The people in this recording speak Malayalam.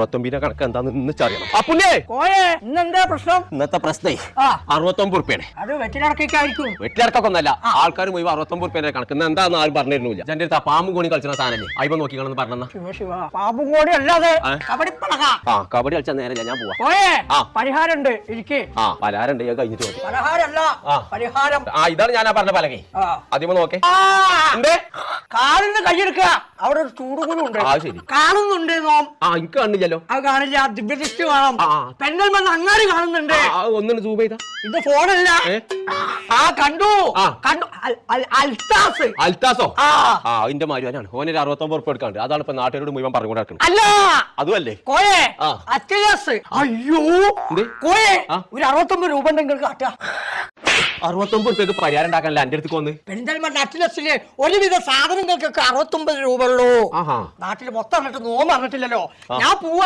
60 കണക്ക് എന്താന്ന് ഇന്നറിയണം. അപ്പുല്ലേ ഇന്നെന്താ പ്രശ്നം? ഇന്നത്തെ പ്രശ്നേ 69 ഉറുപ്പ്യാണ്. അത് വെറ്റിലടക്കായിരിക്കും. വെറ്റിലടക്കൊന്നല്ല, ആൾക്കാർ പോയി 69 ഉറുപ്പ്യന്റെ കണക്ക്. എന്താന്ന് ആരും പറഞ്ഞിരുന്നില്ല. എന്റെ അടുത്ത് പാമ്പും കോണി കളിച്ച സാധനല്ലേ അയ്യോ നോക്കിക്കണെന്ന് പറഞ്ഞ. ശിവ പാമ്പും കൂടി അല്ലാതെ കബഡിപ്പളക. കബഡി കളിച്ചാൽ നേരെ ഞാൻ പോവാ. പരിഹാരമുണ്ട് ഇരിക്കേ. പലഹാരണ്ട് ഞാൻ കഴിഞ്ഞിട്ട് മതി. പലഹാരല്ല പരിഹാരം. ഇതാണ് ഞാൻ പറഞ്ഞ പലകെ. ആദ്യമേ നോക്കേ കാലിന് കൈയെടുക്കുക. അവിടെ ഒരു ചൂടുകൂടും ഉണ്ട്. ശരി കാണുന്നുണ്ട്. എനിക്ക് കണ്ടില്ലല്ലോ. അത് കാണില്ല. ദിവ്യദൃഷ്ടി കാണാം. പെണ്ണൽ വന്ന് അങ്ങാടി കാണുന്നുണ്ട്. ഒന്നും സൂം ചെയ്താ. ഇത് ഫോണല്ല. കണ്ടു കണ്ടു. അൽത്താസ്. അൽത്താസോ? അതിന്റെ മാരുവാനാണ്. ഓന് 69 ഉറുപ്പ്യ എടുക്കാണ്ട്. അതാണ് ഇപ്പൊ നാട്ടുകാരോട് മുഴുവൻ പറഞ്ഞുകൊണ്ട് നടക്കുന്നത്. അല്ല അതുമല്ലേ കോയെ അത്യാസ്. അയ്യോ കോയെ ഒരു 69 രൂപ ഉണ്ടെങ്കിൽ കാട്ടാ. 69 ഉറുപ്പ്യക്ക് പരിഹാരം ഉണ്ടാക്കാനല്ല എന്റെ അടുത്ത് വന്ന്. പെരിന്തൽമണ്ണ അറ്റ്ലസിലെ ഒരുവിധ സാധനങ്ങൾക്കൊക്കെ 69 രൂപ ഉള്ളൂ. നാട്ടിൽ മൊത്തം നോമ്പ് അറിഞ്ഞിട്ടില്ലല്ലോ. ഞാൻ പോവാ.